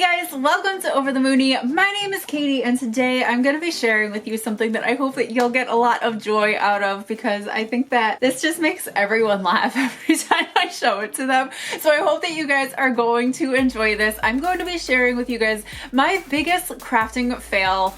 guys, welcome to Over the Moony. My name is Katie and today I'm going to be sharing with you something that I hope that you'll get a lot of joy out of, because I think that this just makes everyone laugh every time I show it to them. So I hope that you guys are going to enjoy this. I'm going to be sharing with you guys my biggest crafting fail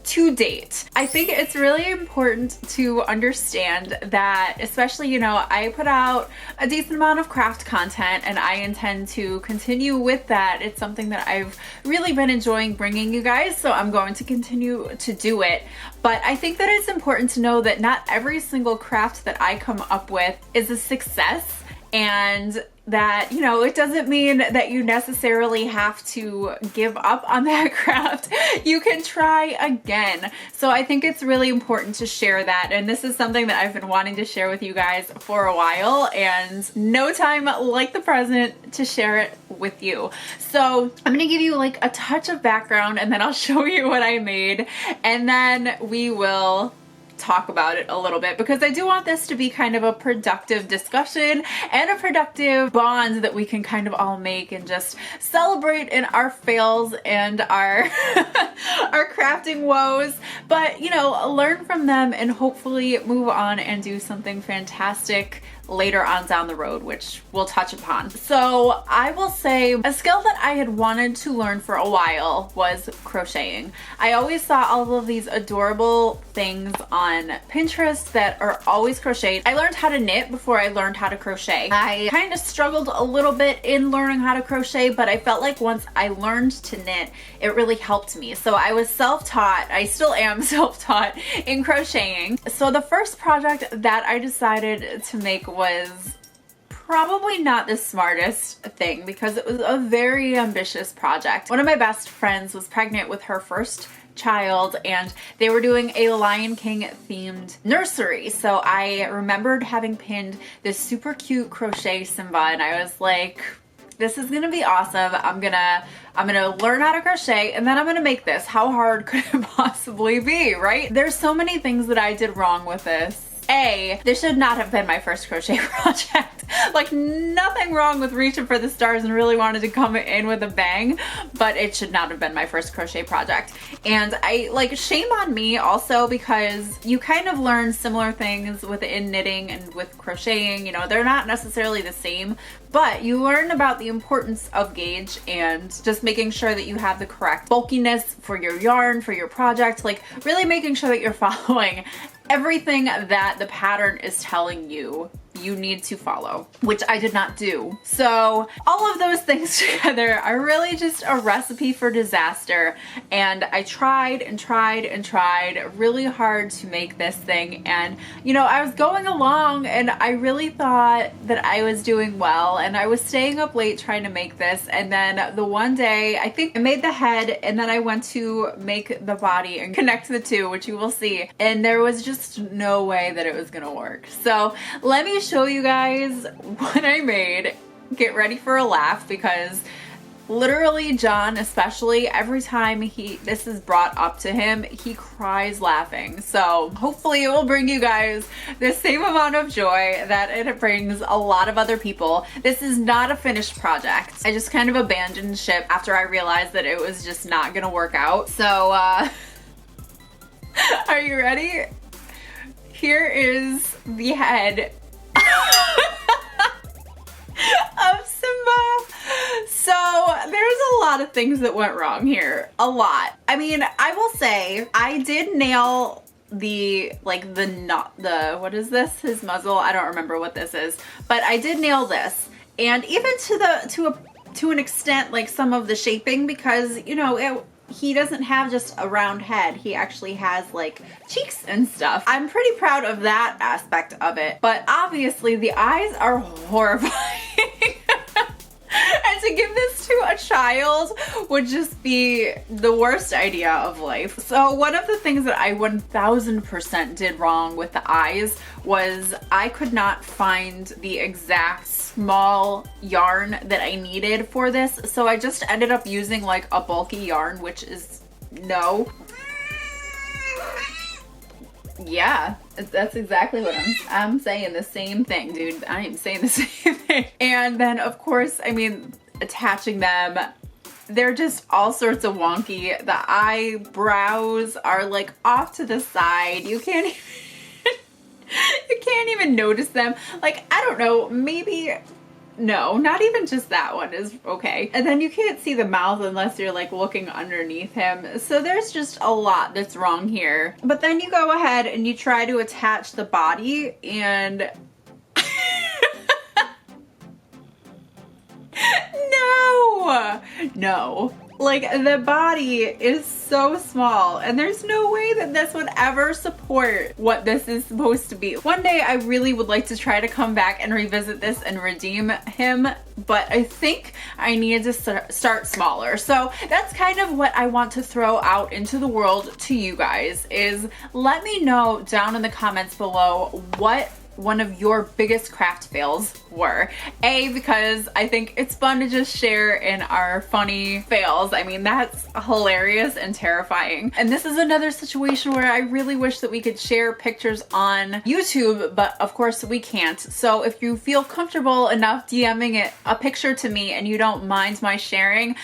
to date. I think it's really important to understand that, especially, you know, I put out a decent amount of craft content and I intend to continue with that. It's something that I've really been enjoying bringing you guys, so I'm going to continue to do it. But I think that it's important to know that not every single craft that I come up with is a success, and that, you know, it doesn't mean that you necessarily have to give up on that craft. You can try again. So I think it's really important to share that. And this is something that I've been wanting to share with you guys for a while, and no time like the present to share it with you. So I'm gonna give you like a touch of background and then I'll show you what I made, and then we will talk about it a little bit, because I do want this to be kind of a productive discussion and a productive bond that we can kind of all make and just celebrate in our fails and our our crafting woes, but you know, learn from them and hopefully move on and do something fantastic later on down the road, which we'll touch upon. So I will say a skill that I had wanted to learn for a while was crocheting. I always saw all of these adorable things on Pinterest that are always crocheted. I learned how to knit before I learned how to crochet. I kind of struggled a little bit in learning how to crochet, but I felt like once I learned to knit, it really helped me. So I was self-taught. I still am self-taught in crocheting. So the first project that I decided to make was probably not the smartest thing, because it was a very ambitious project. One of my best friends was pregnant with her first child and they were doing a Lion King themed nursery. So I remembered having pinned this super cute crochet Simba and I was like, this is gonna be awesome. I'm gonna learn how to crochet and then I'm gonna make this. How hard could it possibly be, right? There's so many things that I did wrong with this. This should not have been my first crochet project. Like, nothing wrong with reaching for the stars and really wanted to come in with a bang, but it should not have been my first crochet project. And shame on me also, because you kind of learn similar things within knitting and with crocheting. You know, they're not necessarily the same, but you learn about the importance of gauge and just making sure that you have the correct bulkiness for your yarn, for your project, like really making sure that you're following everything that the pattern is telling you need to follow, which I did not do. So all of those things together are really just a recipe for disaster. And I tried and tried and tried really hard to make this thing. And you know, I was going along and I really thought that I was doing well and I was staying up late trying to make this. And then the one day, I think I made the head and then I went to make the body and connect the two, which you will see. And there was just no way that it was gonna work. So let me show you guys what I made. Get ready for a laugh, because literally John, especially, every time this is brought up to him, he cries laughing. So hopefully it will bring you guys the same amount of joy that it brings a lot of other people. This is not a finished project. I just kind of abandoned ship after I realized that it was just not gonna work out. So are you ready? Here is the head of Simba. So there's a lot of things that went wrong here. A lot. I mean, I will say I did nail the what is this? His muzzle. I don't remember what this is, but I did nail this. And even to an extent, like some of the shaping, because you know, he doesn't have just a round head. He actually has like cheeks and stuff. I'm pretty proud of that aspect of it, but obviously the eyes are horrifying. And to give this to a child would just be the worst idea of life. So one of the things that I 1000% did wrong with the eyes was I could not find the exact small yarn that I needed for this. So I just ended up using like a bulky yarn, which is no. Yeah, that's exactly what I'm saying. The same thing, dude. I am saying the same thing. And then of course, I mean, attaching them they're just all sorts of wonky. The eyebrows are like off to the side. You can't even you can't even notice them. Like, I don't know, maybe, no, not even just that one is okay. And then you can't see the mouth unless you're like looking underneath him. So there's just a lot that's wrong here. But then you go ahead and you try to attach the body and no. Like, the body is so small and there's no way that this would ever support what this is supposed to be. One day I really would like to try to come back and revisit this and redeem him, but I think I need to start smaller. So that's kind of what I want to throw out into the world to you guys, is let me know down in the comments below what one of your biggest craft fails were. Because I think it's fun to just share in our funny fails. I mean, that's hilarious and terrifying. And this is another situation where I really wish that we could share pictures on YouTube, but of course we can't. So if you feel comfortable enough DMing a picture to me and you don't mind my sharing,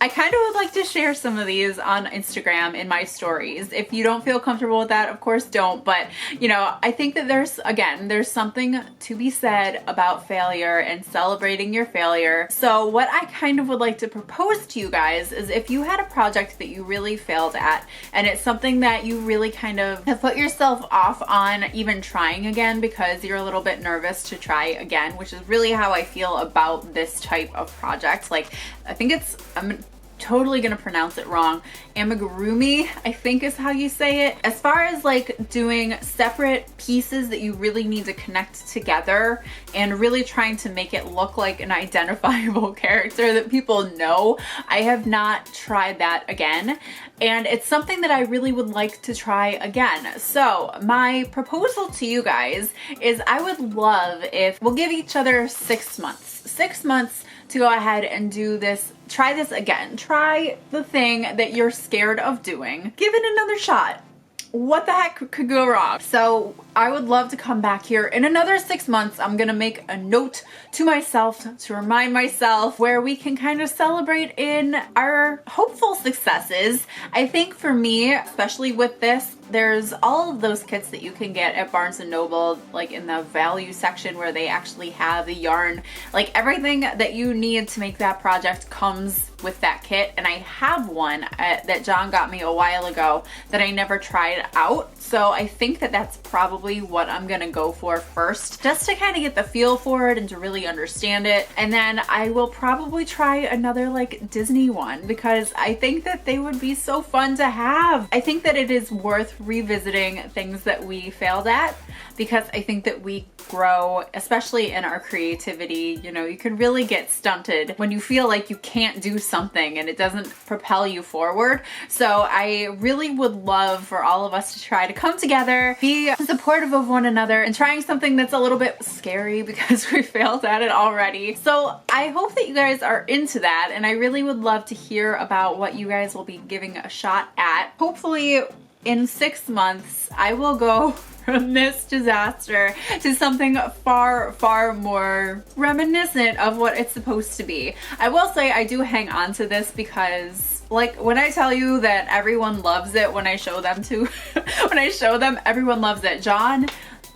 I kind of would like to share some of these on Instagram in my stories. If you don't feel comfortable with that, of course don't. But, you know, I think that there's something to be said about failure and celebrating your failure. So what I kind of would like to propose to you guys is, if you had a project that you really failed at and it's something that you really kind of have put yourself off on even trying again because you're a little bit nervous to try again, which is really how I feel about this type of project. Like, I think I'm totally gonna pronounce it wrong. Amigurumi, I think is how you say it. As far as like doing separate pieces that you really need to connect together and really trying to make it look like an identifiable character that people know, I have not tried that again. And it's something that I really would like to try again. So my proposal to you guys is, I would love if we'll give each other 6 months. 6 months to go ahead and do this. Try this again. Try the thing that you're scared of doing. Give it another shot. What the heck could go wrong? So I would love to come back here in another 6 months. I'm gonna make a note to myself to remind myself where we can kind of celebrate in our hopeful successes. I think for me, especially with this, there's all of those kits that you can get at Barnes & Noble, like in the value section where they actually have the yarn. Like, everything that you need to make that project comes with that kit. And I have one that John got me a while ago that I never tried out. So I think that that's probably what I'm gonna go for first, just to kind of get the feel for it and to really understand it. And then I will probably try another like Disney one, because I think that they would be so fun to have. I think that it is worth revisiting things that we failed at, because I think that we grow, especially in our creativity. You know, you can really get stunted when you feel like you can't do something and it doesn't propel you forward. So I really would love for all of us to try to come together, be supportive of one another, and trying something that's a little bit scary because we failed at it already. So I hope that you guys are into that, and I really would love to hear about what you guys will be giving a shot at. Hopefully in 6 months, I will go from this disaster to something far, far more reminiscent of what it's supposed to be. I will say I do hang on to this because, like, when I tell you that everyone loves it when I show them everyone loves it. John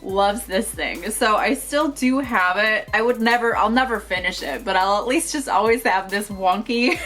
loves this thing. So I still do have it. I'll never finish it, but I'll at least just always have this wonky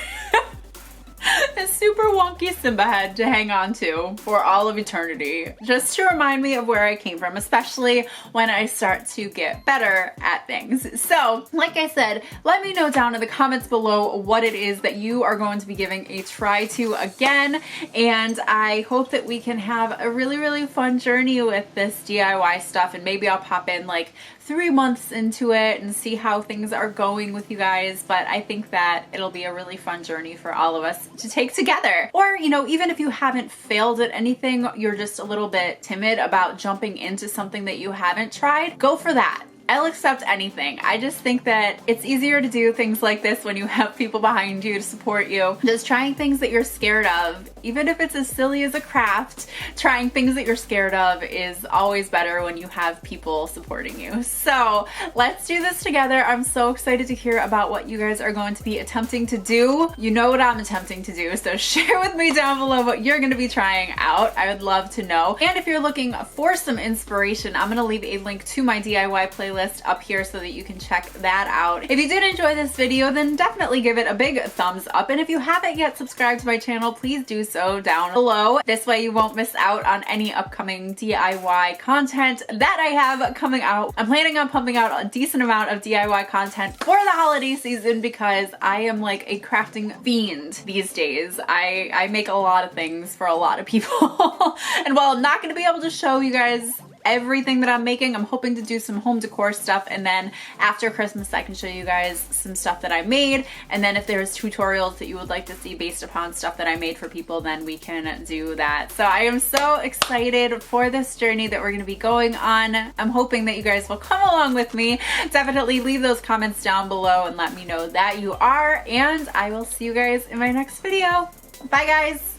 a super wonky Simba head to hang on to for all of eternity, just to remind me of where I came from, especially when I start to get better at things. So, like I said, let me know down in the comments below what it is that you are going to be giving a try to again, and I hope that we can have a really, really fun journey with this DIY stuff, and maybe I'll pop in like 3 months into it and see how things are going with you guys. But I think that it'll be a really fun journey for all of us to take together. Or, you know, even if you haven't failed at anything, you're just a little bit timid about jumping into something that you haven't tried, go for that. I'll accept anything. I just think that it's easier to do things like this when you have people behind you to support you. Just trying things that you're scared of, even if it's as silly as a craft, trying things that you're scared of is always better when you have people supporting you. So let's do this together. I'm so excited to hear about what you guys are going to be attempting to do. You know what I'm attempting to do, so share with me down below what you're going to be trying out. I would love to know. And if you're looking for some inspiration, I'm going to leave a link to my DIY playlist up here so that you can check that out. If you did enjoy this video, then definitely give it a big thumbs up. And if you haven't yet subscribed to my channel, please do so down below. This way you won't miss out on any upcoming DIY content that I have coming out. I'm planning on pumping out a decent amount of DIY content for the holiday season because I am like a crafting fiend these days. I make a lot of things for a lot of people. And while I'm not going to be able to show you guys everything that I'm making, I'm hoping to do some home decor stuff, and then after Christmas I can show you guys some stuff that I made, and then if there's tutorials that you would like to see based upon stuff that I made for people, then we can do that. So I am so excited for this journey that we're going to be going on. I'm hoping that you guys will come along with me. Definitely leave those comments down below and let me know that you are, and I will see you guys in my next video. Bye guys!